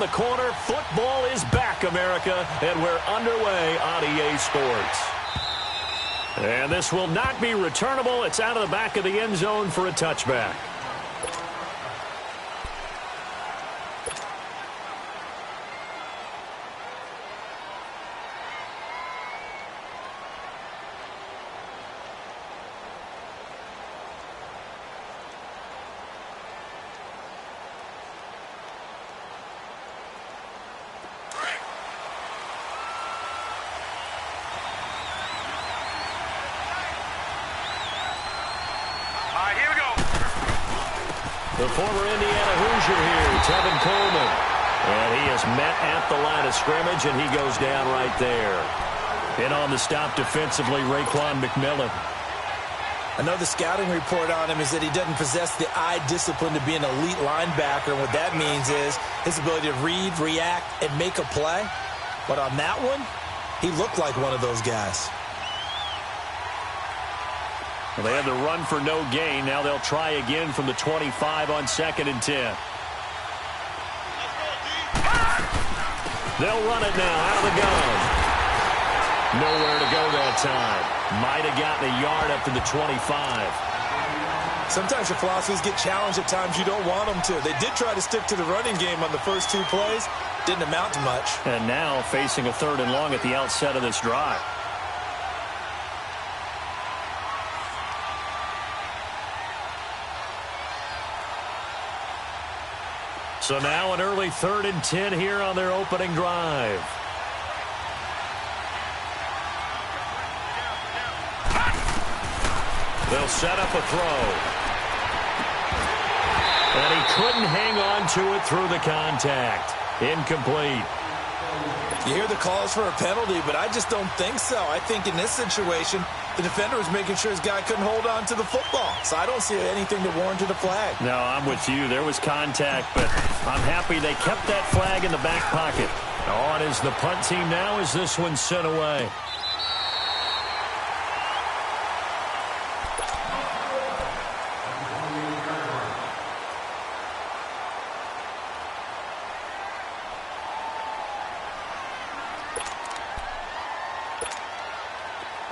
around the corner. Football is back, America, and we're underway on EA Sports. And this will not be returnable. It's out of the back of the end zone for a touchback. The former Indiana Hoosier here, Tevin Coleman. And he is met at the line of scrimmage, and he goes down right there. In on the stop defensively, Raekwon McMillan. I know the scouting report on him is that he doesn't possess the eye discipline to be an elite linebacker. And what that means is his ability to read, react, and make a play. But on that one, he looked like one of those guys. Well, they had the run for no gain. Now they'll try again from the 25 on 2nd and 10. They'll run it now out of the gun. Nowhere to go that time. Might have gotten a yard up to the 25. Sometimes your philosophies get challenged at times you don't want them to. They did try to stick to the running game on the first 2 plays. Didn't amount to much. And now facing a 3rd and long at the outset of this drive. So now an early 3rd and 10 here on their opening drive. They'll set up a throw. And he couldn't hang on to it through the contact. Incomplete. You hear the calls for a penalty, but I just don't think so. I think in this situation, the defender was making sure his guy couldn't hold on to the football. So I don't see anything to warrant a flag. No, I'm with you. There was contact, but I'm happy they kept that flag in the back pocket. On is the punt team now as this one's sent away.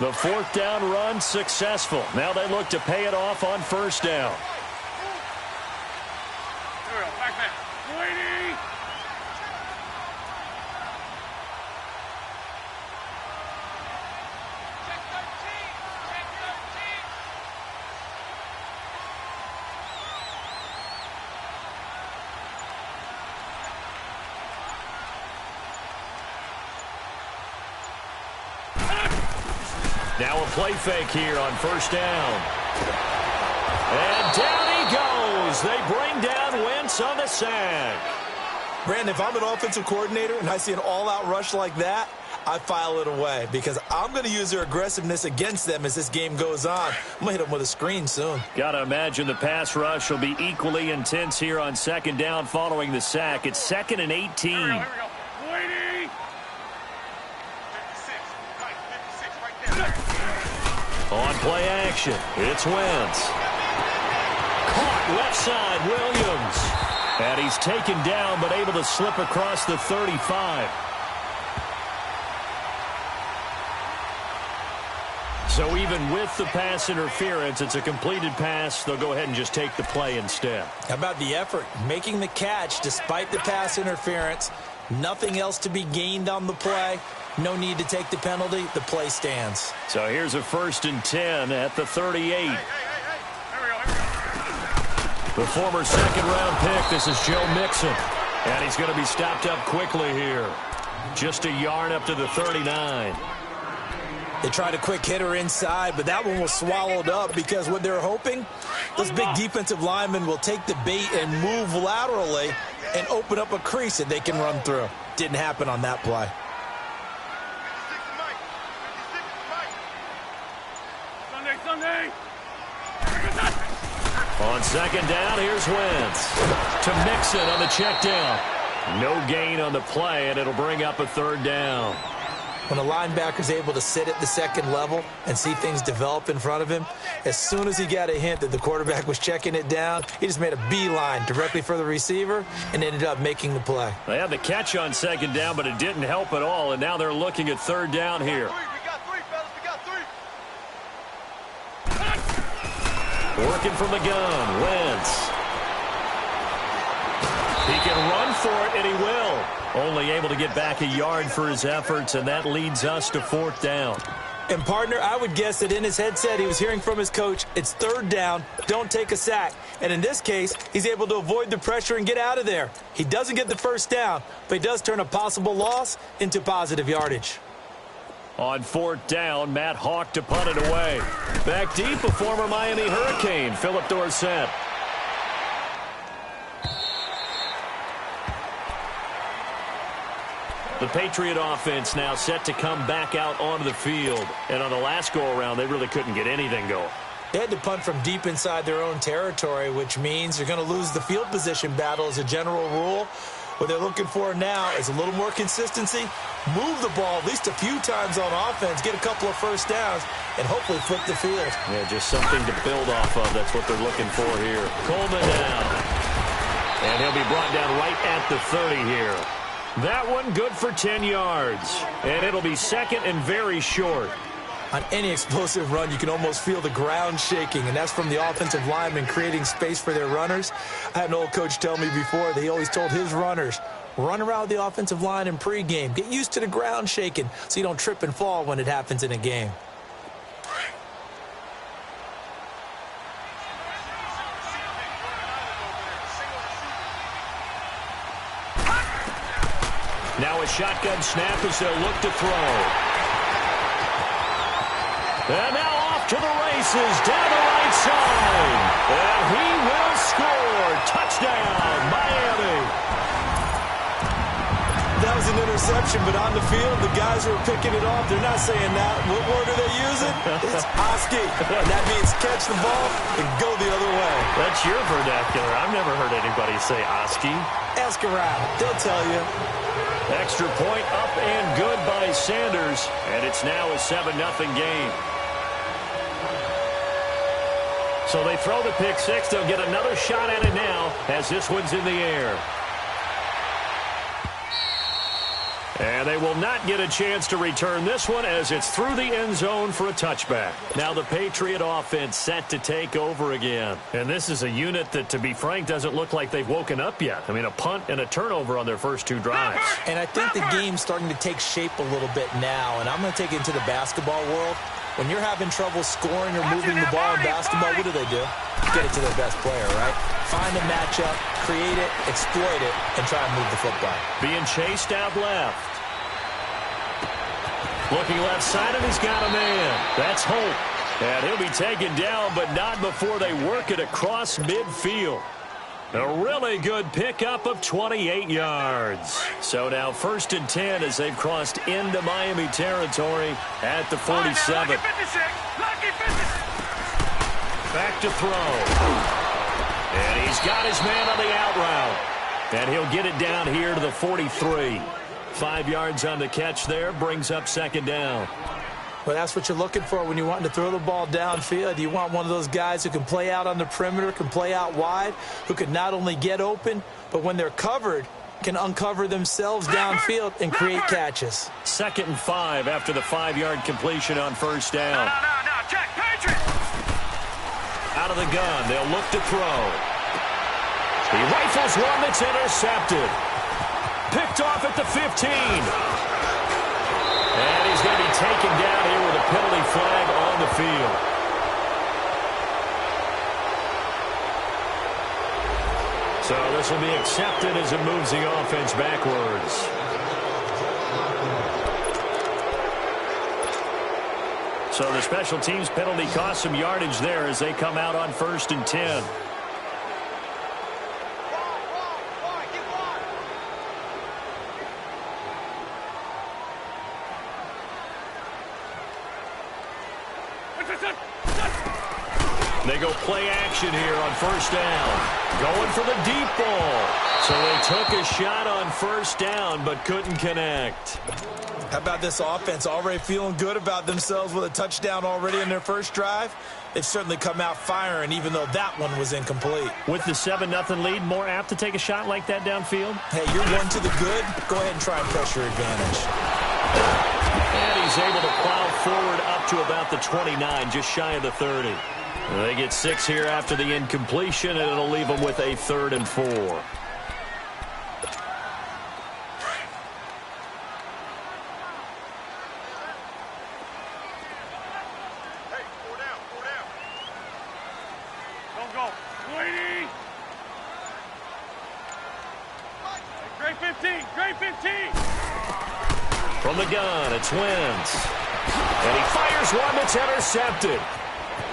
The 4th down run successful. Now they look to pay it off on 1st down. Now a play fake here on 1st down. And down he goes. They bring down Wentz on the sack. Brandon, if I'm an offensive coordinator and I see an all-out rush like that, I file it away because I'm going to use their aggressiveness against them as this game goes on. I'm going to hit them with a screen soon. Got to imagine the pass rush will be equally intense here on 2nd down following the sack. It's 2nd and 18. Here we go. On play action, it's Wentz. Caught left side, Williams. And he's taken down but able to slip across the 35. So even with the pass interference, it's a completed pass. They'll go ahead and just take the play instead. How about the effort? Making the catch despite the pass interference. Nothing else to be gained on the play. No need to take the penalty. The play stands. So here's a 1st and 10 at the 38. The former 2nd-round pick, this is Joe Mixon. And he's going to be stopped up quickly here. Just a yard up to the 39. They tried a quick hitter inside, but that one was swallowed up because what they're hoping, those big defensive linemen will take the bait and move laterally and open up a crease that they can run through. Didn't happen on that play. Sunday. On 2nd down, here's Wentz. To Mixon on the check down. No gain on the play, and it'll bring up a 3rd down. When a linebacker is able to sit at the second level and see things develop in front of him, as soon as he got a hint that the quarterback was checking it down, he just made a beeline directly for the receiver and ended up making the play. They had the catch on second down, but it didn't help at all, and now they're looking at third down here. Working from the gun, Wentz. He can run for it, and he will. Only able to get back a yard for his efforts, and that leads us to fourth down. And, partner, I would guess that in his headset he was hearing from his coach, it's third down, don't take a sack. And in this case, he's able to avoid the pressure and get out of there. He doesn't get the first down, but he does turn a possible loss into positive yardage. On fourth down, Matt Hawk to punt it away. Back deep, a former Miami Hurricane, Philip Dorsett. The Patriot offense now set to come back out onto the field. And on the last go-around, they really couldn't get anything going. They had to punt from deep inside their own territory, which means you're going to lose the field position battle as a general rule. What they're looking for now is a little more consistency, move the ball at least a few times on offense, get a couple of first downs, and hopefully flip the field. Yeah, just something to build off of. That's what they're looking for here. Coleman down. And he'll be brought down right at the 30 here. That one good for 10 yards. And it'll be second and very short. On any explosive run, you can almost feel the ground shaking, and that's from the offensive linemen creating space for their runners. I had an old coach tell me before that he always told his runners, run around the offensive line in pregame. Get used to the ground shaking so you don't trip and fall when it happens in a game. Now a shotgun snap as they'll look to throw. And now off to the races, down the right side. And he will score. Touchdown, Miami. That was an interception, but on the field, the guys who are picking it off, they're not saying that. What word are they using? It's Oski. And that means catch the ball and go the other way. That's your vernacular. I've never heard anybody say Oski. Ask around. They'll tell you. Extra point up and good by Sanders. And it's now a 7-0 game. So they throw the pick six. They'll get another shot at it now as this one's in the air. And they will not get a chance to return this one as it's through the end zone for a touchback. Now the Patriot offense set to take over again. And this is a unit that, to be frank, doesn't look like they've woken up yet. I mean, a punt and a turnover on their first two drives. And I think the game's starting to take shape a little bit now. And I'm going to take it into the basketball world. When you're having trouble scoring or moving the ball in basketball, what do? Get it to their best player, right? Find a matchup, create it, exploit it, and try and move the football. Being chased out left. Looking left side, and he's got a man. That's Hope. And he'll be taken down, but not before they work it across midfield. A really good pickup of 28 yards. So now 1st and 10 as they've crossed into Miami territory at the 47. Back to throw. And he's got his man on the out route. And he'll get it down here to the 43. 5 yards on the catch there, brings up 2nd down. Well, that's what you're looking for when you want to throw the ball downfield. You want one of those guys who can play out on the perimeter, can play out wide, who can not only get open, but when they're covered, can uncover themselves downfield and create catches. 2nd and 5 after the 5-yard completion on 1st down. No, check, Patriot! Out of the gun, they'll look to throw. He rifles one that's intercepted. Picked off at the 15. And he's going to be taken down here with a penalty flag on the field. So this will be accepted as it moves the offense backwards. So the special teams penalty cost some yardage there as they come out on 1st and 10. They go play action here on first down. Going for the deep ball. So they took a shot on first down but couldn't connect. How about this offense already feeling good about themselves with a touchdown already in their first drive? They've certainly come out firing even though that one was incomplete. With the 7-0 lead, more apt to take a shot like that downfield? Hey, you're one to the good. Go ahead and try and press your advantage. And he's able to plow forward up to about the 29, just shy of the 30. They get 6 here after the incompletion, and it'll leave them with a 3rd and 4. From the gun, it's Wentz. And he fires one that's intercepted.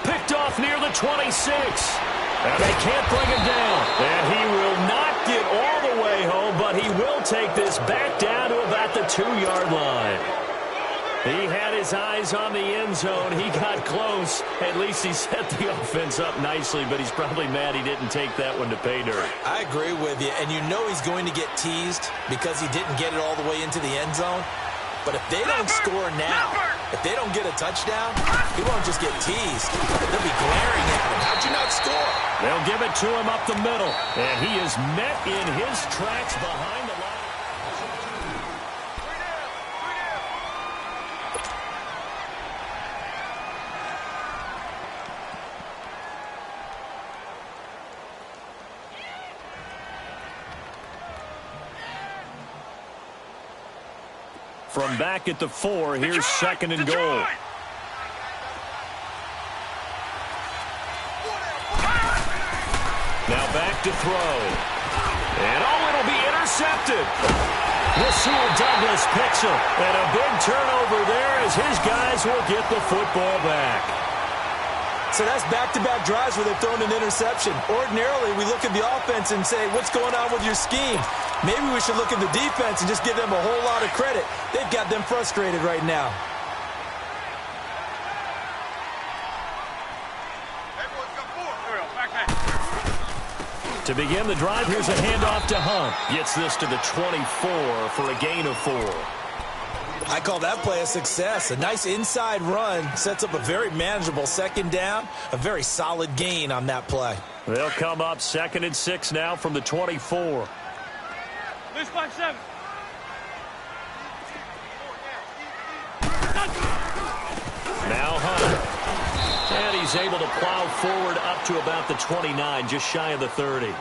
Picked off near the 26. And they can't bring him down. And he will not get all the way home, but he will take this back down to about the 2-yard line. He had his eyes on the end zone. He got close. At least he set the offense up nicely, but he's probably mad he didn't take that one to pay dirt. I agree with you, and you know he's going to get teased because he didn't get it all the way into the end zone. But if they don't score now, if they don't get a touchdown, he won't just get teased. They'll be glaring at him. How'd you not score? They'll give it to him up the middle, and he is met in his tracks behind the line. From back at the 4, here's 2nd and goal. Now back to throw. And it'll be intercepted. Rasul Douglas picks him. And a big turnover there as his guys will get the football back. So that's back-to-back drives where they've thrown an interception. Ordinarily, we look at the offense and say, what's going on with your scheme? Maybe we should look at the defense and just give them a whole lot of credit. They've got them frustrated right now. To begin the drive, here's a handoff to Hunt. Gets this to the 24 for a gain of 4. I call that play a success. A nice inside run sets up a very manageable 2nd down. A very solid gain on that play. They'll come up 2nd and 6 now from the 24. This 5-7. Now Hunt. And he's able to plow forward up to about the 29, just shy of the 30.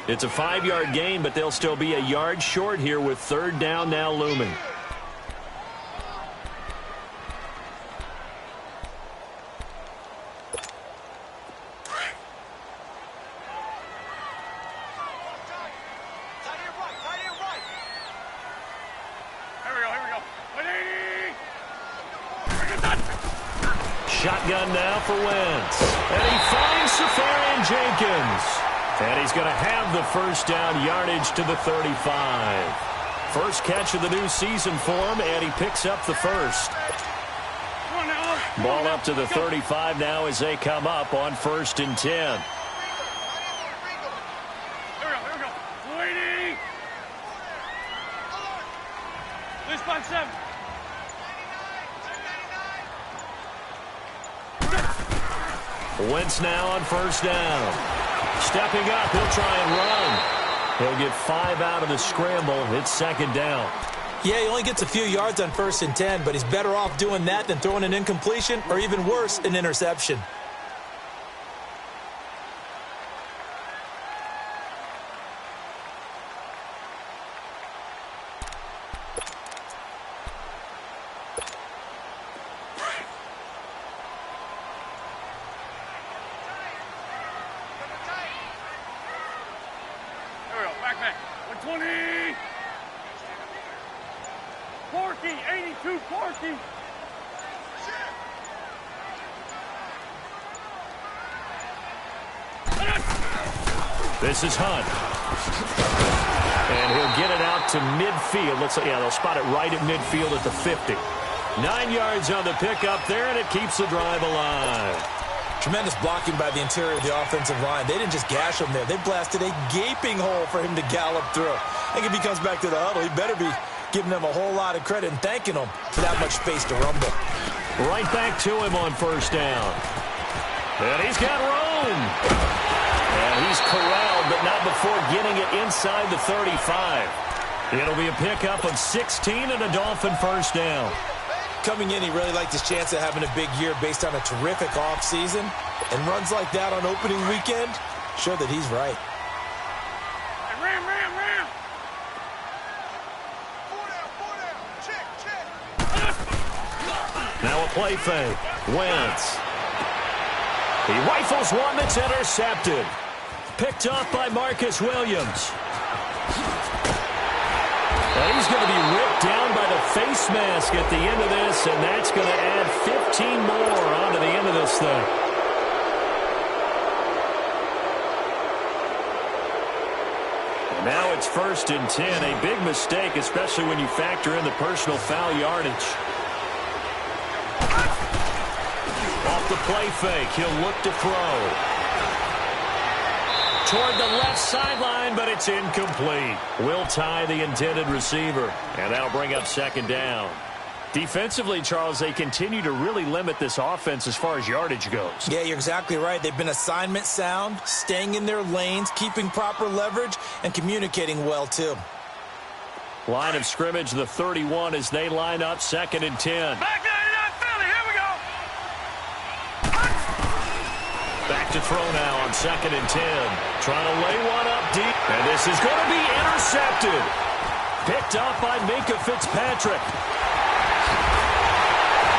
It's a 5-yard gain, but they'll still be a yard short here with 3rd down now looming. Shotgun now for Wentz. And he finds Safarian Jenkins. And he's going to have the 1st down yardage to the 35. First catch of the new season for him, and he picks up the 1st. Ball up to the 35 now as they come up on 1st and 10. Here we go. Waiting. This 5-7. Wentz now on 1st down. Stepping up, he'll try and run. He'll get 5 out of the scramble. It's 2nd down. Yeah, he only gets a few yards on 1st and 10, but he's better off doing that than throwing an incompletion or even worse, an interception. Back. 120. Porky, 82, Porky. This is Hunt. And he'll get it out to midfield. They'll spot it right at midfield at the 50. 9 yards on the pickup there, and it keeps the drive alive. Tremendous blocking by the interior of the offensive line. They didn't just gash him there. They blasted a gaping hole for him to gallop through. I think if he comes back to the huddle, he better be giving them a whole lot of credit and thanking them for that much space to rumble. Right back to him on first down. And he's got room. And he's corralled, but not before getting it inside the 35. It'll be a pickup of 16 and a Dolphin first down. Coming in, he really liked his chance of having a big year based on a terrific offseason. And runs like that on opening weekend show that he's right. Hey, ram. Check. Now a play fake. Wentz. He rifles one that's intercepted. Picked up by Marcus Williams. And he's going to be ripped down by the face mask at the end of this, and that's going to add 15 more onto the end of this thing. And now it's 1st and 10. A big mistake, especially when you factor in the personal foul yardage. Off the play fake, he'll look to throw. Toward the left sideline, but it's incomplete. Will tie the intended receiver, and that'll bring up 2nd down. Defensively, Charles, they continue to really limit this offense as far as yardage goes. Yeah, you're exactly right. They've been assignment sound, staying in their lanes, keeping proper leverage, and communicating well, too. Line of scrimmage, the 31, as they line up 2nd and 10. Back 99 Philly. Here we go. Back to throw now on 2nd and 10. Trying to lay one up deep. And this is going to be intercepted. Picked up by Minkah Fitzpatrick.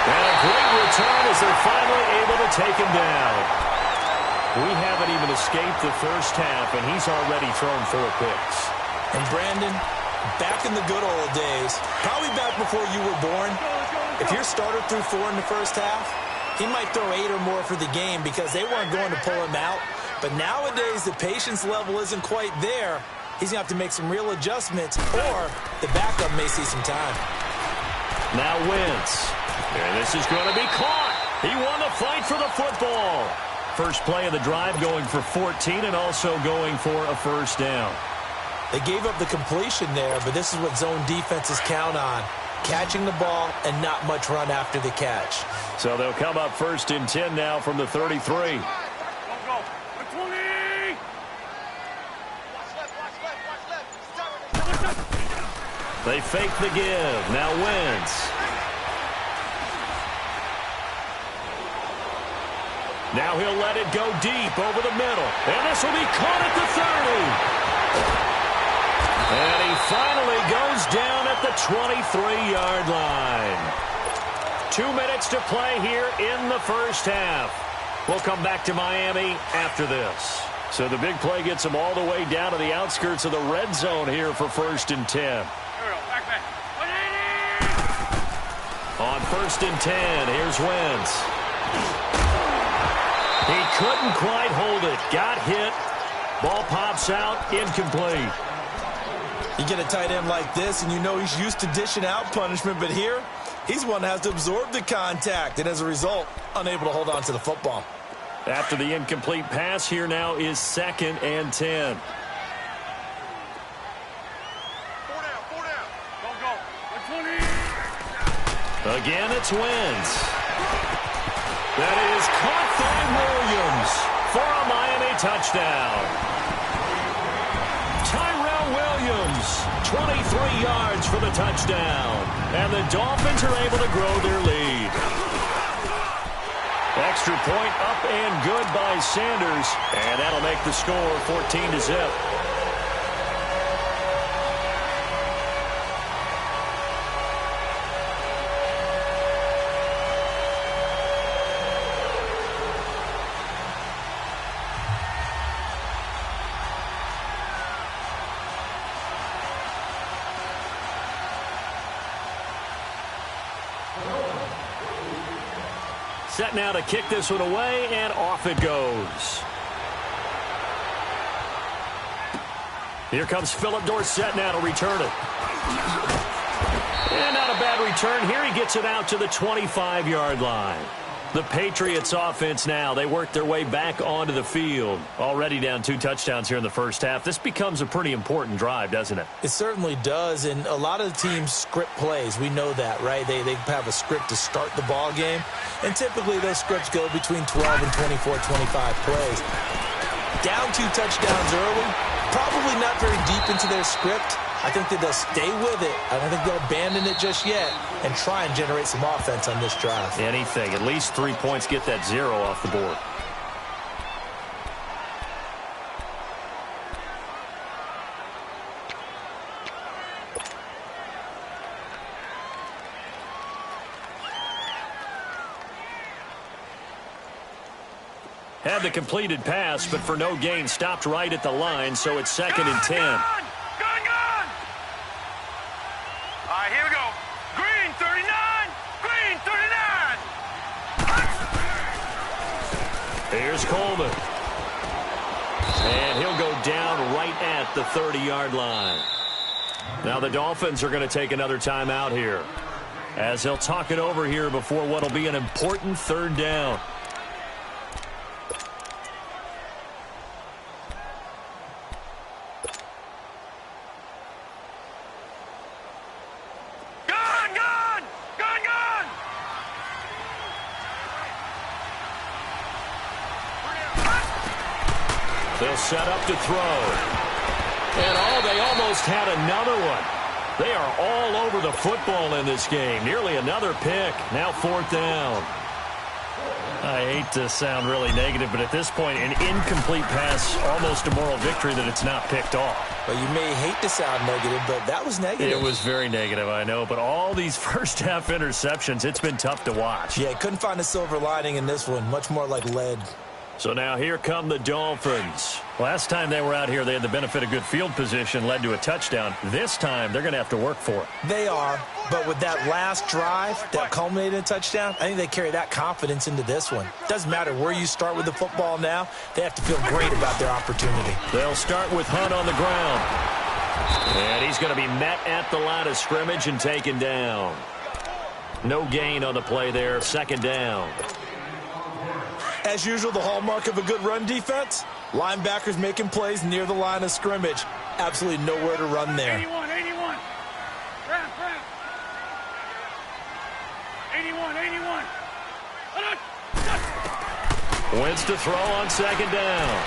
And a great return as they're finally able to take him down. We haven't even escaped the first half, and he's already thrown 4 picks. And Brandon, back in the good old days, probably back before you were born, if your starter threw 4 in the first half, he might throw 8 or more for the game because they weren't going to pull him out. But nowadays, the patience level isn't quite there. He's going to have to make some real adjustments, or the backup may see some time. Now Wentz. And this is going to be caught. He won the fight for the football. First play of the drive going for 14 and also going for a first down. They gave up the completion there, but this is what zone defenses count on. Catching the ball and not much run after the catch. So they'll come up 1st and 10 now from the 33. Go. 20. They fake the give. Now Wentz. Now he'll let it go deep over the middle. And this will be caught at the 30. And he finally goes down at the 23-yard line. 2 minutes to play here in the first half. We'll come back to Miami after this. So the big play gets them all the way down to the outskirts of the red zone here for 1st and 10. Here we go. Back. 180. On 1st and 10, here's Wentz. He couldn't quite hold it. Got hit. Ball pops out. Incomplete. You get a tight end like this, and you know he's used to dishing out punishment, but here, he's one that has to absorb the contact, and as a result, unable to hold on to the football. After the incomplete pass, here now is 2nd and 10. 4 down. Go. 120. Again, it's Wentz. That is caught by Williams for a Miami touchdown. Tyrell Williams, 23 yards for the touchdown. And the Dolphins are able to grow their lead. Extra point up and good by Sanders. And that'll make the score 14-0. Set now to kick this one away, and off it goes. Here comes Philip Dorsett now to return it. And not a bad return here. He gets it out to the 25-yard line. The Patriots offense now, they work their way back onto the field. Already down 2 touchdowns here in the first half. This becomes a pretty important drive, doesn't it? It certainly does, and a lot of the teams script plays. We know that, right? They have a script to start the ball game, and typically those scripts go between 12 and 24, 25 plays. Down 2 touchdowns early, probably not very deep into their script. I think that they'll stay with it. I don't think they'll abandon it just yet and try and generate some offense on this drive. Anything. At least 3 points, get that 0 off the board. Had the completed pass, but for no gain, stopped right at the line, so it's 2nd and 10. Gun! All right, here we go. Green 39! Green 39! Here's Coleman. And he'll go down right at the 30-yard line. Now the Dolphins are going to take another timeout here, as they'll talk it over here before what will be an important 3rd down. They'll set up to throw. And they almost had another one. They are all over the football in this game. Nearly another pick. Now 4th down. I hate to sound really negative, but at this point, an incomplete pass, almost a moral victory that it's not picked off. Well, you may hate to sound negative, but that was negative. It was very negative, I know. But all these first-half interceptions, it's been tough to watch. Yeah, couldn't find a silver lining in this one. Much more like lead. So now here come the Dolphins. Last time they were out here, they had the benefit of good field position, led to a touchdown. This time, they're going to have to work for it. They are, but with that last drive that culminated in a touchdown, I think they carry that confidence into this one. Doesn't matter where you start with the football now, they have to feel great about their opportunity. They'll start with Hunt on the ground. And he's going to be met at the line of scrimmage and taken down. No gain on the play there, 2nd down. As usual, the hallmark of a good run defense, linebackers making plays near the line of scrimmage. Absolutely nowhere to run there. 81. Round. 81. Wins to throw on 2nd down.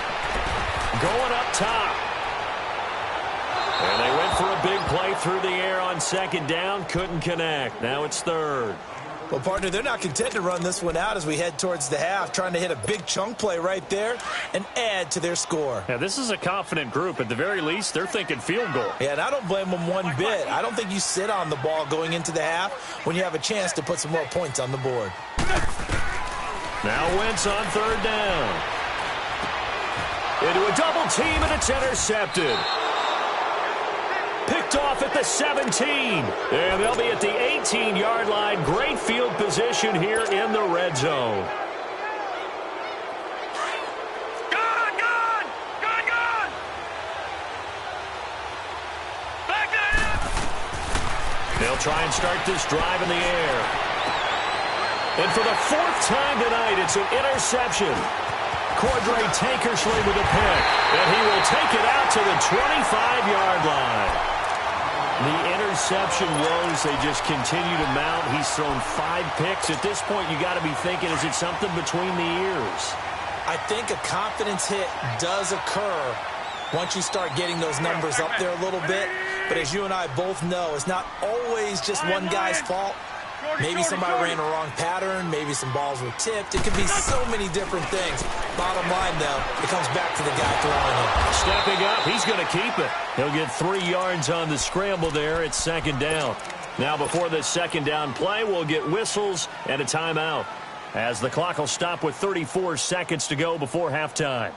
Going up top. And they went for a big play through the air on 2nd down. Couldn't connect. Now it's 3rd. Well, partner, they're not content to run this one out as we head towards the half, trying to hit a big chunk play right there and add to their score. Yeah, this is a confident group. At the very least, they're thinking field goal. Yeah, and I don't blame them one bit. I don't think you sit on the ball going into the half when you have a chance to put some more points on the board. Now Wentz on 3rd down. Into a double team, and it's intercepted. Picked off at the 17. And they'll be at the 18-yard line. Great field position here in the red zone. Gun! Back there! They'll try and start this drive in the air. And for the 4th time tonight, it's an interception. Cordray Tankersley with a pick. And he will take it out to the 25-yard line. The interception woes, they just continue to mount. He's thrown 5 picks. At this point, you got to be thinking, is it something between the ears? I think a confidence hit does occur once you start getting those numbers up there a little bit. But as you and I both know, it's not always just one guy's fault. Maybe somebody ran a wrong pattern. Maybe some balls were tipped. It could be so many different things. Bottom line, though, it comes back to the guy throwing it. Stepping up, he's going to keep it. He'll get 3 yards on the scramble there. It's 2nd down. Now, before this 2nd down play, we'll get whistles and a timeout, as the clock will stop with 34 seconds to go before halftime.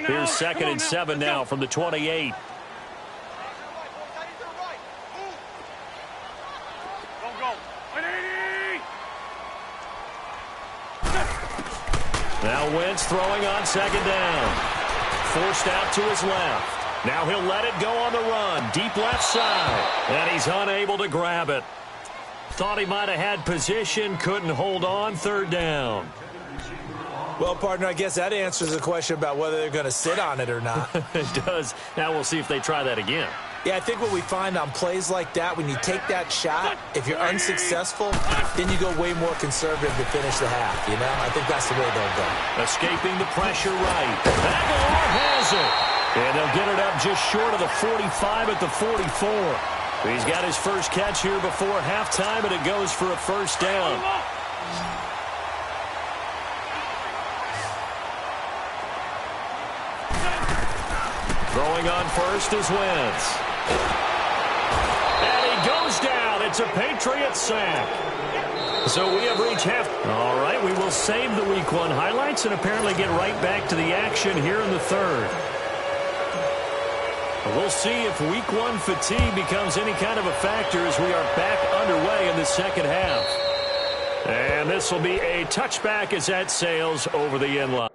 Here's 2nd and 7 now from the 28. Now Wentz throwing on second down. Forced out to his left. Now he'll let it go on the run. Deep left side. And he's unable to grab it. Thought he might have had position. Couldn't hold on. Third down. Well, partner, I guess that answers the question about whether they're going to sit on it or not. It does. Now we'll see if they try that again. Yeah, I think what we find on plays like that, when you take that shot, if you're unsuccessful, then you go way more conservative to finish the half, you know? I think that's the way they'll go. Escaping the pressure right. Aguilar has it. And they'll get it up just short of the 45 at the 44. He's got his first catch here before halftime, and it goes for a first down. Throwing on first is Wentz. And he goes down. It's a Patriots sack. So we have reached half. All right, we will save the Week 1 highlights and apparently get right back to the action here in the third. We'll see if Week 1 fatigue becomes any kind of a factor as we are back underway in the second half. And this will be a touchback as that sails over the end line.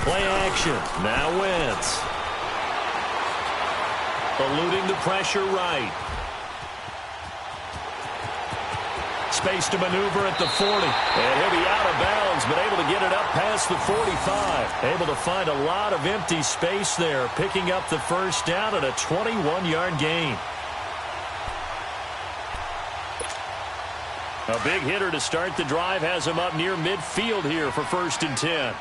Play action. Now Wentz. Eluding the pressure right. Space to maneuver at the 40. And he'll be out of bounds, but able to get it up past the 45. Able to find a lot of empty space there, picking up the first down at a 21-yard gain. A big hitter to start the drive has him up near midfield here for 1st and 10.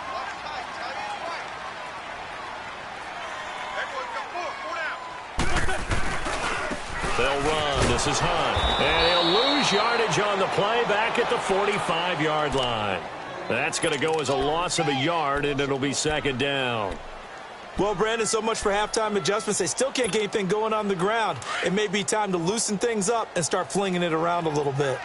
They'll run. This is Hunt. And he'll lose yardage on the play back at the 45-yard line. That's going to go as a loss of a yard, and it'll be second down. Well, Brandon, so much for halftime adjustments. They still can't get anything going on the ground. It may be time to loosen things up and start flinging it around a little bit.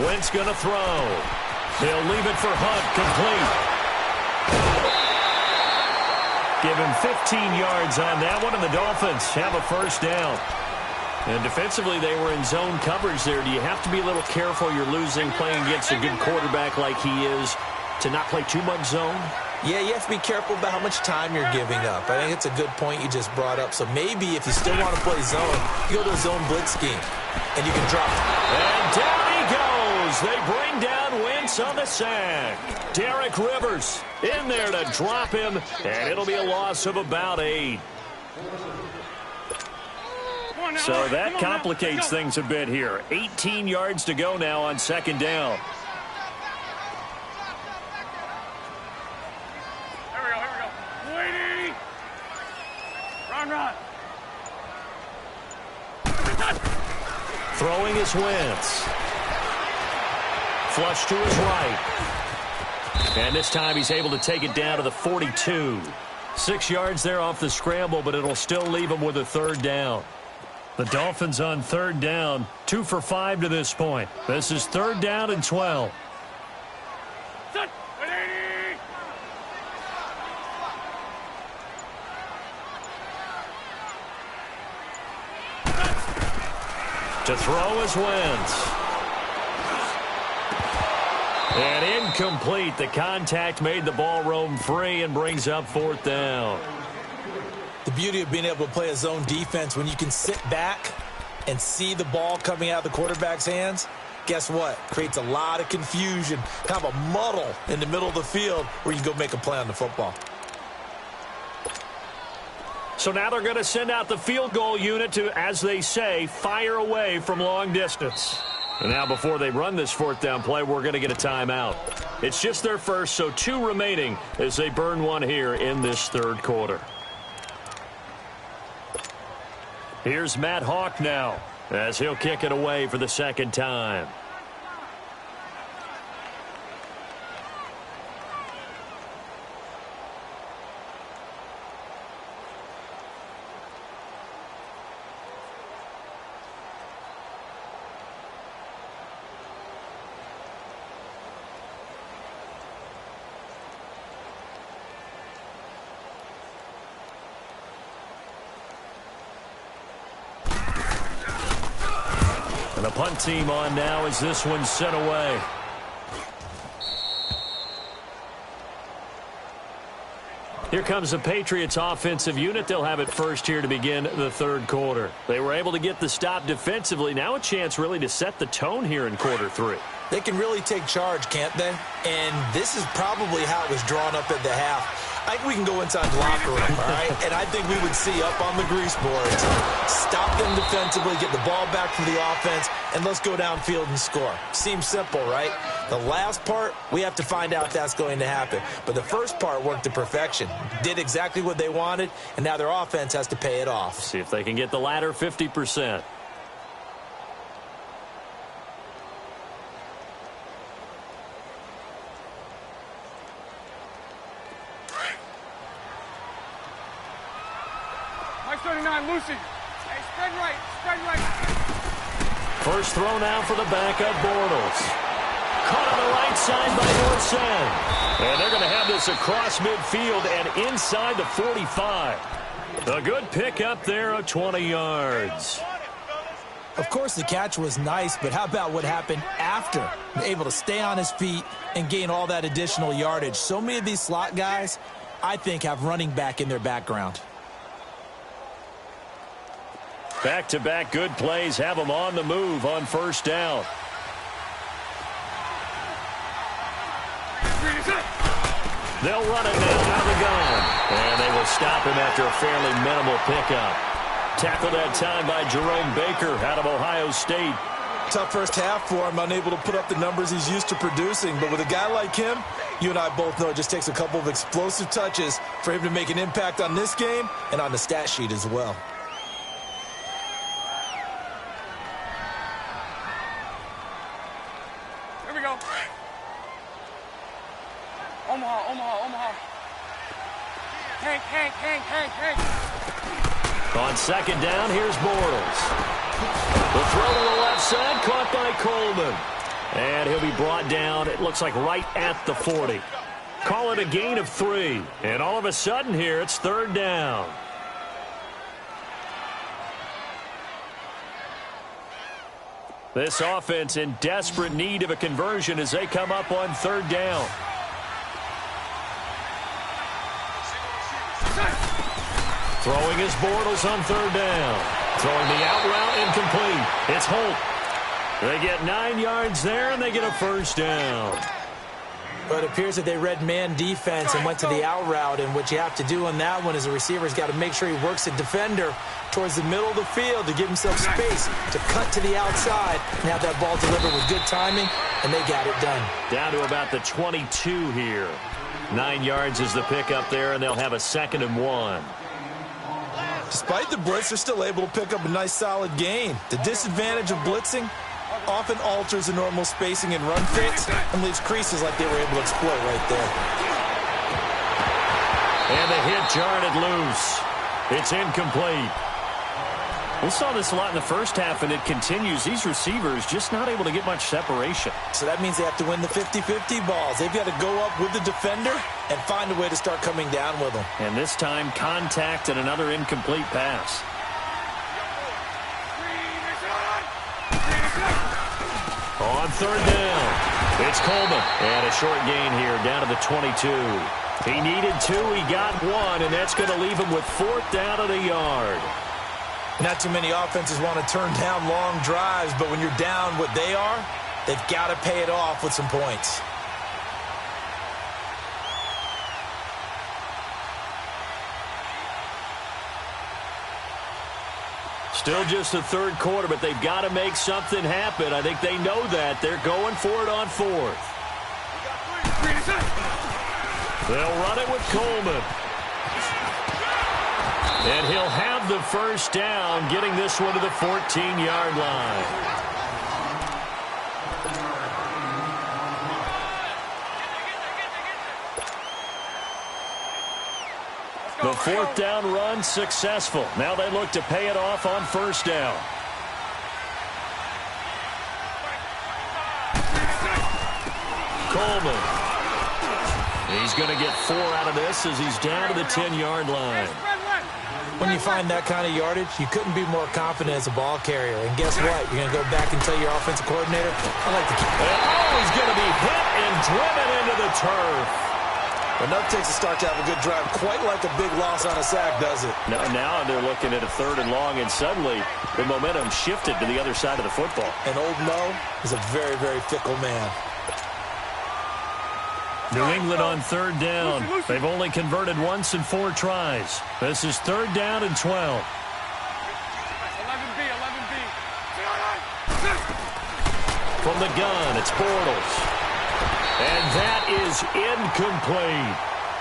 Wentz going to throw. He'll leave it for Hunt, complete. Give him 15 yards on that one, and the Dolphins have a first down. And defensively, they were in zone coverage there. Do you have to be a little careful? You're losing playing against a good quarterback like he is to not play too much zone? Yeah, you have to be careful about how much time you're giving up. I think it's a good point you just brought up. So maybe if you still want to play zone, you go to a zone blitz scheme, and you can drop it. And down he goes. They bring down Wentz on the sack. Derek Rivers in there to drop him, and it'll be a loss of about 8. So that complicates things a bit here. 18 yards to go now on second down. Throwing is Wentz. Flush to his right. And this time he's able to take it down to the 42. 6 yards there off the scramble, but it'll still leave him with a third down. The Dolphins on third down, 2 for 5 to this point. This is 3rd down and 12. To throw is Wentz. And incomplete. The contact made the ball roam free and brings up 4th down. The beauty of being able to play a zone defense when you can sit back and see the ball coming out of the quarterback's hands, Guess what? Creates a lot of confusion, kind of a muddle in the middle of the field where you can go make a play on the football. So now they're going to send out the field goal unit to, as they say, fire away from long distance. And now before they run this fourth down play, we're going to get a timeout. It's just their first, so 2 remaining as they burn one here in this third quarter. Here's Matt Hawk now as he'll kick it away for the second time. And the punt team on now as this one's sent away. Here comes the Patriots offensive unit. They'll have it first here to begin the third quarter. They were able to get the stop defensively. Now a chance really to set the tone here in quarter 3. They can really take charge, can't they? And this is probably how it was drawn up at the half. I think we can go inside the locker room, all right? And I think we would see up on the grease boards, stop them defensively, get the ball back from the offense, and let's go downfield and score. Seems simple, right? The last part, we have to find out if that's going to happen. But the first part worked to perfection. Did exactly what they wanted, and now their offense has to pay it off. See if they can get the latter 50%. Lucy. Hey, spread right, spread right. First throw now for the backup Bortles. Caught on the right side by North. And they're going to have this across midfield and inside the 45. A good pick up there of 20 yards. Of course, the catch was nice, but how about what happened after? Able to stay on his feet and gain all that additional yardage. So many of these slot guys, I think, have running back in their background. Back-to-back good plays have them on the move on first down. They'll run it now out of the gun. And they will stop him after a fairly minimal pickup. Tackled that time by Jerome Baker out of Ohio State. Tough first half for him, unable to put up the numbers he's used to producing. But with a guy like him, you and I both know it just takes a couple of explosive touches for him to make an impact on this game and on the stat sheet as well. Omaha. Hank. On second down, here's Bortles. The throw to the left side, caught by Coleman. And he'll be brought down, it looks like right at the 40. Call it a gain of 3. And all of a sudden here, it's third down. This offense in desperate need of a conversion as they come up on third down. Throwing his Bortles on third down. Throwing the out route incomplete. It's Holt. They get 9 yards there, and they get a first down. But it appears that they read man defense and went to the out route, and what you have to do on that one is the receiver's got to make sure he works the defender towards the middle of the field to give himself space to cut to the outside and have that ball delivered with good timing, and they got it done. Down to about the 22 here. 9 yards is the pickup there, and they'll have a 2nd and 1. Despite the blitz, they're still able to pick up a nice, solid gain. The disadvantage of blitzing often alters the normal spacing and run fits and leaves creases like they were able to exploit right there. And the hit jarred it loose. It's incomplete. We saw this a lot in the first half, and it continues. These receivers just not able to get much separation. So that means they have to win the 50-50 balls. They've got to go up with the defender and find a way to start coming down with them. And this time, contact and another incomplete pass. On third down, it's Coleman. And a short gain here down to the 22. He needed 2, he got 1, and that's going to leave him with 4th down of the yard. Not too many offenses want to turn down long drives, but when you're down what they are, They've got to pay it off with some points. Still just the third quarter, but they've got to make something happen. I think they know that. They're going for it on fourth. They'll run it with Coleman. And he'll have the first down, getting this one to the 14-yard line. The fourth down run successful. Now they look to pay it off on first down. Coleman. He's going to get 4 out of this as he's down to the 10-yard line. When you find that kind of yardage, you couldn't be more confident as a ball carrier. And guess what? You're going to go back and tell your offensive coordinator, I like to keep it. Oh, he's going to be hit and driven into the turf. Enough takes a start to have a good drive, quite like a big loss on a sack, does it? Now they're looking at a 3rd and long, and suddenly the momentum shifted to the other side of the football. And old Mo is a very, very fickle man. New England on 3rd down. They've only converted once in 4 tries. This is 3rd down and 12. 11B. From the gun, it's Bortles. And that is incomplete.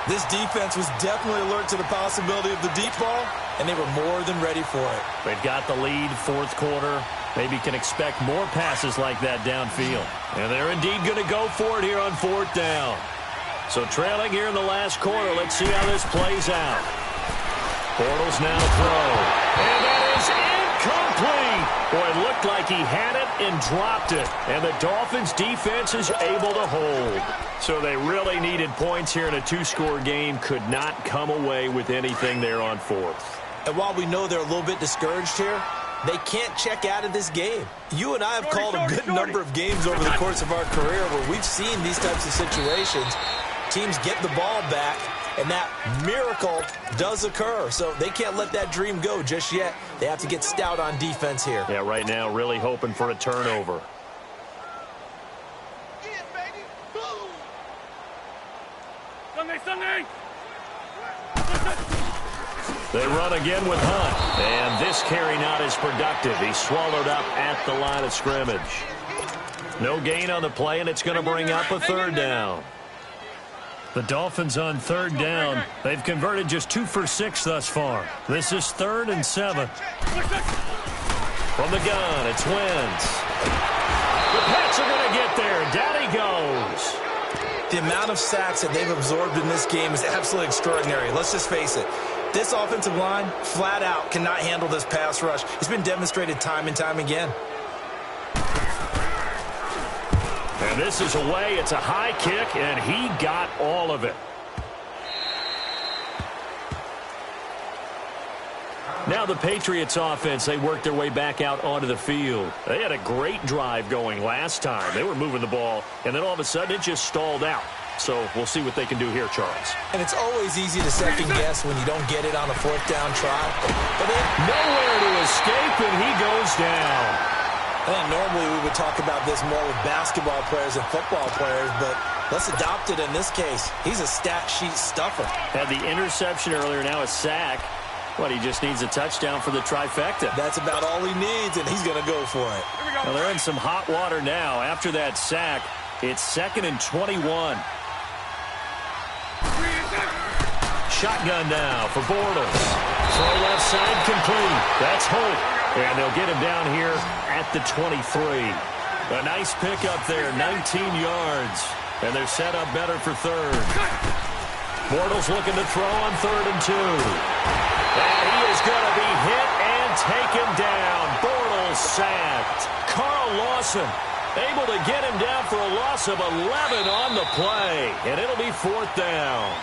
This defense was definitely alert to the possibility of the deep ball, and they were more than ready for it. They've got the lead, 4th quarter. Maybe can expect more passes like that downfield. And they're indeed going to go for it here on 4th down. So trailing here in the last quarter, let's see how this plays out. Bortles now to throw. And that is incomplete. Boy, it looked like he had it and dropped it. And the Dolphins' defense is able to hold. So they really needed points here in a 2-score game. Could not come away with anything there on 4th. And while we know they're a little bit discouraged here, they can't check out of this game. You and I have called a good number of games over the course of our career where we've seen these types of situations. Teams get the ball back, and that miracle does occur. So they can't let that dream go just yet. They have to get stout on defense here. Yeah, right now really hoping for a turnover. Sunday. They run again with Hunt. And this carry not as productive. He's swallowed up at the line of scrimmage. No gain on the play, and it's going to bring up a 3rd down. The Dolphins on 3rd down. They've converted just 2 for 6 thus far. This is 3rd and 7. From the gun, it's Wentz. The Pats are going to get there. Down he goes. The amount of sacks that they've absorbed in this game is absolutely extraordinary. Let's just face it. This offensive line, flat out, cannot handle this pass rush. It's been demonstrated time and time again. And this is away. It's a high kick, and he got all of it. Now the Patriots offense, they worked their way back out onto the field. They had a great drive going last time. They were moving the ball, and then all of a sudden it just stalled out. So we'll see what they can do here, Charles. And it's always easy to second guess when you don't get it on a 4th down try. But nowhere to escape, and he goes down. I think normally we would talk about this more with basketball players and football players, but let's adopt it in this case. He's a stat sheet stuffer. Had the interception earlier, now a sack. What, he just needs a touchdown for the trifecta. That's about all he needs, and he's going to go for it. Well, they're in some hot water now. After that sack, it's 2nd and 21. Shotgun now for Bortles. Throw left side complete. That's Hope. And they'll get him down here at the 23. A nice pickup there, 19 yards. And they're set up better for 3rd. Bortles looking to throw on 3rd and 2. And he is going to be hit and taken down. Bortles sacked. Carl Lawson able to get him down for a loss of 11 on the play. And it'll be 4th down.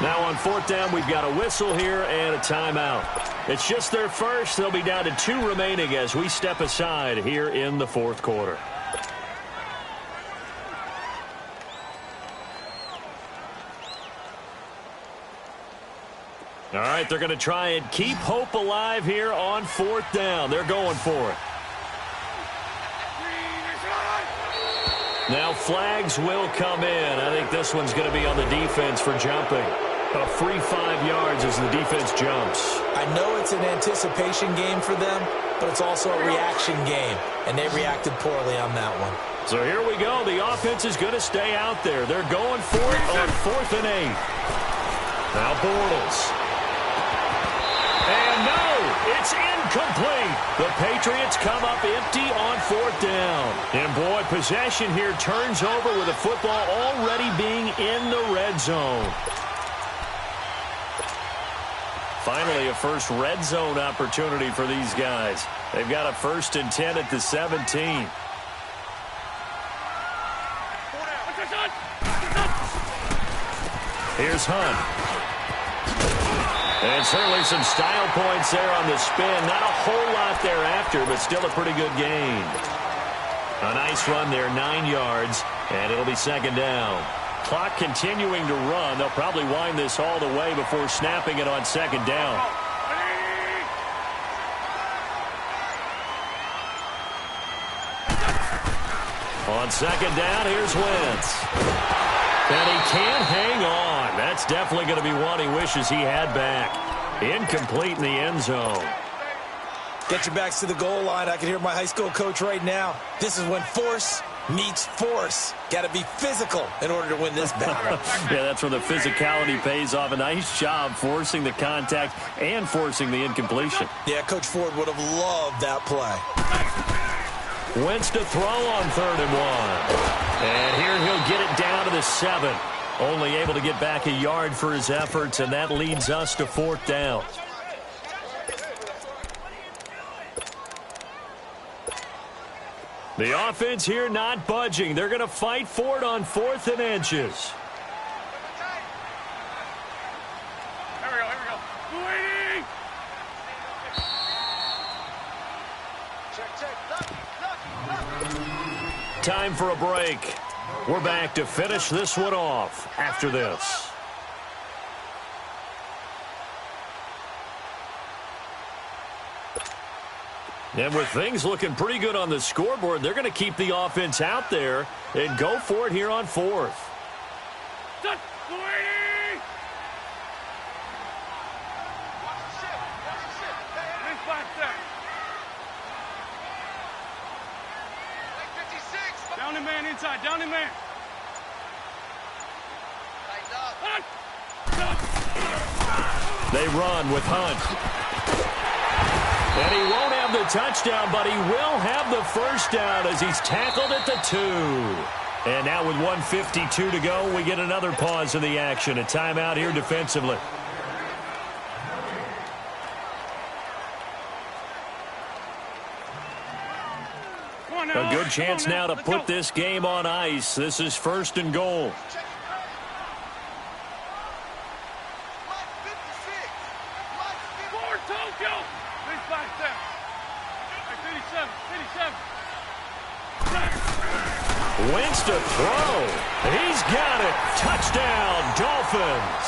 Now on 4th down, we've got a whistle here and a timeout. It's just their first. They'll be down to 2 remaining as we step aside here in the 4th quarter. All right, they're going to try and keep hope alive here on 4th down. They're going for it. Now flags will come in. I think this one's going to be on the defense for jumping. A free 5 yards as the defense jumps. I know it's an anticipation game for them, but it's also a reaction game, and they reacted poorly on that one. So here we go. The offense is going to stay out there. They're going for it on 4th and 8. Now Bortles. And no, it's incomplete. The Patriots come up empty on 4th down. And boy, possession here turns over with the football already being in the red zone. Finally, a first red zone opportunity for these guys. They've got a 1st and 10 at the 17. Here's Hunt. And certainly some style points there on the spin. Not a whole lot thereafter, but still a pretty good gain. A nice run there, 9 yards, and it'll be 2nd down. Clock continuing to run. They'll probably wind this all the way before snapping it on 2nd down. On 2nd down, here's Wentz. And he can't hang on. That's definitely going to be one he wishes he had back. Incomplete in the end zone. Get your backs to the goal line. I can hear my high school coach right now. This is when force meets force. Got to be physical in order to win this battle. Yeah, that's where the physicality pays off. A nice job forcing the contact and forcing the incompletion. Yeah, Coach Ford would have loved that play. Wentz to throw on 3rd and 1. And here he'll get it down to the 7. Only able to get back a yard for his efforts, and that leads us to 4th down. The offense here not budging. They're going to fight for it on 4th and inches. Here we go. Waiting! Check. Time for a break. We're back to finish this one off after this. And with things looking pretty good on the scoreboard, they're going to keep the offense out there and go for it here on 4th. Waiting! Down the man inside, down the man. They run with Hunt. And he won't have the touchdown, but he will have the 1st down as he's tackled at the 2. And now with 1:52 to go, we get another pause in the action. A timeout here defensively. A good chance now to put this game on ice. This is 1st and goal. Wentz to throw. He's got it. Touchdown, Dolphins.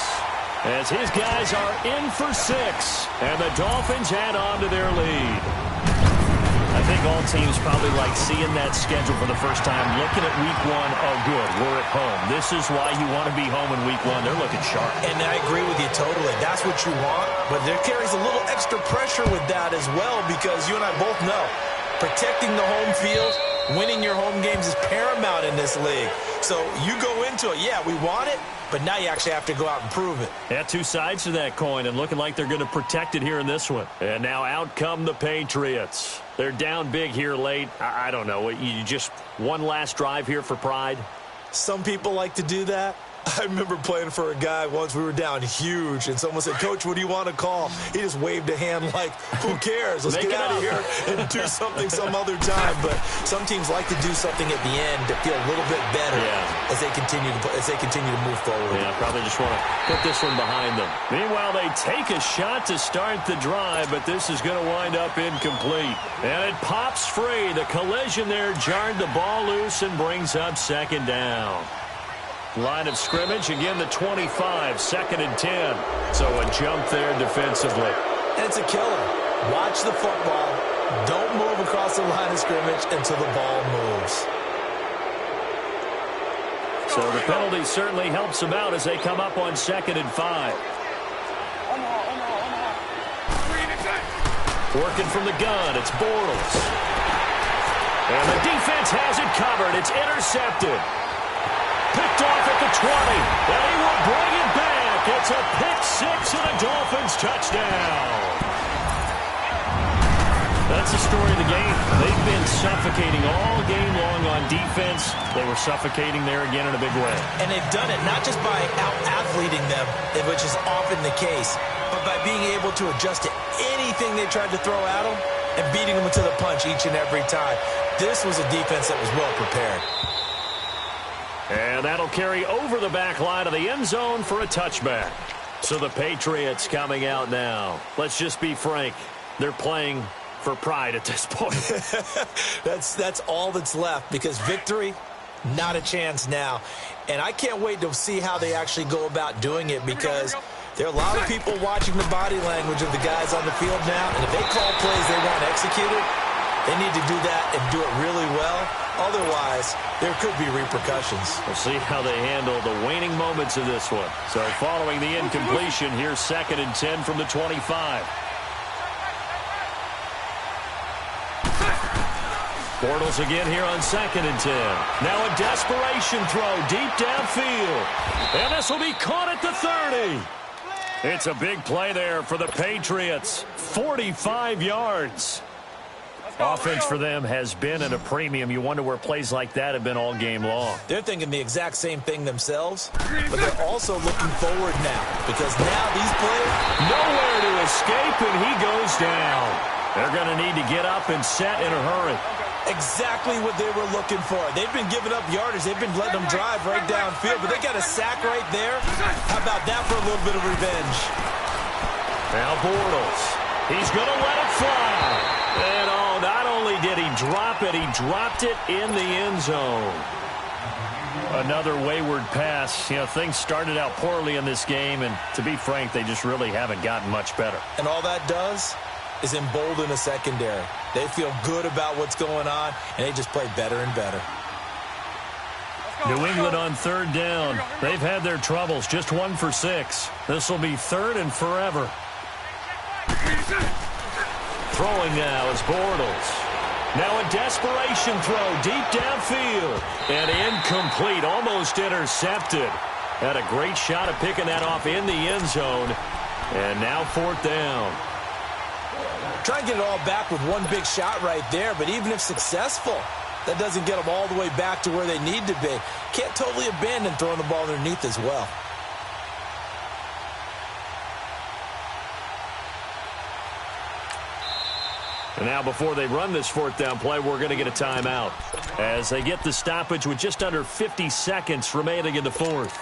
As his guys are in for 6. And the Dolphins add on to their lead. I think all teams probably like seeing that schedule for the first time, looking at week 1. Oh, good, we're at home. This is why you want to be home in week 1. They're looking sharp. And I agree with you totally. That's what you want. But there carries a little extra pressure with that as well, because you and I both know protecting the home field, winning your home games is paramount in this league. So you go into it, yeah, we want it, but now you actually have to go out and prove it. Yeah, 2 sides to that coin, and looking like they're going to protect it here in this one. And now out come the Patriots. They're down big here late. I don't know. You just one last drive here for pride? Some people like to do that. I remember playing for a guy once. We were down huge, and someone said, "Coach, what do you want to call?" He just waved a hand like, who cares? Let's get out of here and do something some other time. But some teams like to do something at the end to feel a little bit better as they continue to move forward. Yeah, probably just want to put this one behind them. Meanwhile, they take a shot to start the drive, but this is going to wind up incomplete. And it pops free. The collision there jarred the ball loose and brings up 2nd down. Line of scrimmage, again the 25, 2nd and 10. So a jump there defensively. And it's a killer. Watch the football. Don't move across the line of scrimmage until the ball moves. So the penalty certainly helps them out as they come up on 2nd and 5. Working from the gun, it's Bortles. And the defense has it covered. It's intercepted. Picked off at the 20. And he will bring it back. It's a pick six and a Dolphins touchdown. That's the story of the game. They've been suffocating all game long on defense. They were suffocating there again in a big way. And they've done it not just by out-athleting them, which is often the case, but by being able to adjust to anything they tried to throw at them and beating them to the punch each and every time. This was a defense that was well prepared. And that'll carry over the back line of the end zone for a touchback. So the Patriots coming out now. Let's just be frank. They're playing for pride at this point. That's all that's left, because victory, not a chance now. And I can't wait to see how they actually go about doing it, because there are a lot of people watching the body language of the guys on the field now, and if they call plays they want executed, they need to do that and do it really well. Otherwise, there could be repercussions. We'll see how they handle the waning moments of this one. So following the incompletion, here's 2nd and 10 from the 25. Bortles again here on 2nd and 10. Now a desperation throw deep downfield. And this will be caught at the 30. It's a big play there for the Patriots. 45 yards. Offense for them has been at a premium. You wonder where plays like that have been all game long. They're thinking the exact same thing themselves, but they're also looking forward now, because now these plays, nowhere to escape, and he goes down. They're going to need to get up and set in a hurry. Exactly what they were looking for. They've been giving up yardage. They've been letting them drive right downfield, but they got a sack right there. How about that for a little bit of revenge? Now Bortles. He's going to let it fly. And not only did he drop it, he dropped it in the end zone. Another wayward pass. You know, things started out poorly in this game, and to be frank, they just really haven't gotten much better. And all that does is embolden the secondary. They feel good about what's going on, and they just play better and better. New England on 3rd down. They've had their troubles, just 1 for 6. This will be 3rd and forever. Throwing now is Bortles. Now a desperation throw deep downfield. And incomplete, almost intercepted. Had a great shot at picking that off in the end zone. And now 4th down. Try and get it all back with one big shot right there, but even if successful, that doesn't get them all the way back to where they need to be. Can't totally abandon throwing the ball underneath as well. And now before they run this 4th down play, we're going to get a timeout as they get the stoppage with just under 50 seconds remaining in the 4th.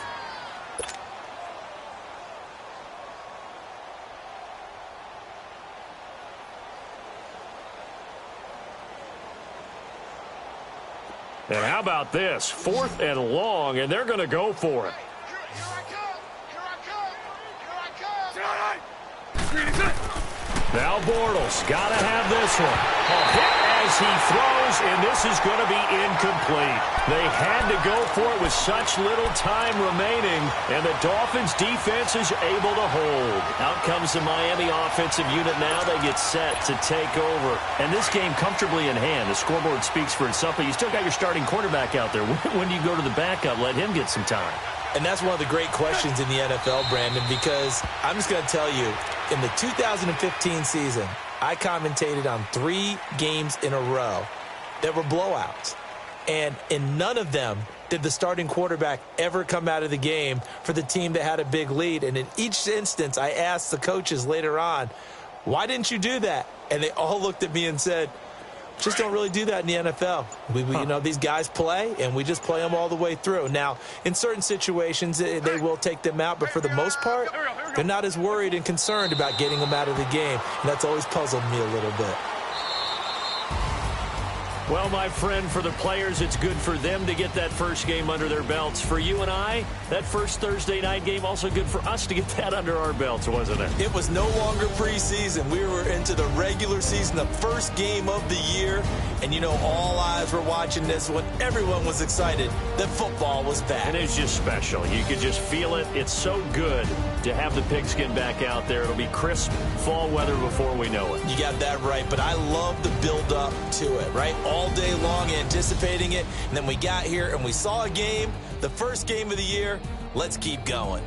And how about this? 4th and long, and they're going to go for it. Now Bortles, got to have this one. A hit as he throws, and this is going to be incomplete. They had to go for it with such little time remaining, and the Dolphins defense is able to hold. Out comes the Miami offensive unit now. They get set to take over. And this game comfortably in hand. The scoreboard speaks for itself, but you still got your starting quarterback out there. When do you go to the backup? Let him get some time. And that's one of the great questions in the NFL, Brandon, because I'm just going to tell you, in the 2015 season, I commentated on 3 games in a row that were blowouts. And in none of them did the starting quarterback ever come out of the game for the team that had a big lead. And in each instance, I asked the coaches later on, why didn't you do that? And they all looked at me and said, just don't really do that in the NFL. You know, these guys play, and we just play them all the way through. Now, in certain situations, they will take them out, but for the most part, they're not as worried and concerned about getting them out of the game, and that's always puzzled me a little bit. Well, my friend, for the players, it's good for them to get that first game under their belts. For you and I, that first Thursday night game, also good for us to get that under our belts, wasn't it? It was no longer preseason. We were into the regular season, the first game of the year. And, you know, all eyes were watching this when everyone was excited that football was back. And it's just special. You could just feel it. It's so good to have the pigskin back out there. It'll be crisp fall weather before we know it. You got that right, but I love the build-up to it, right? All day long anticipating it, and then we got here and we saw a game, the first game of the year. Let's keep going.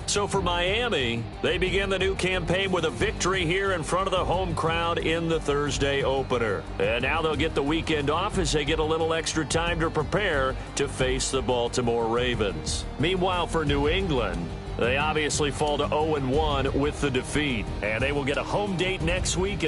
So for Miami, they begin the new campaign with a victory here in front of the home crowd in the Thursday opener. And now they'll get the weekend off as they get a little extra time to prepare to face the Baltimore Ravens. Meanwhile, for New England, they obviously fall to 0-1 with the defeat. And they will get a home date next week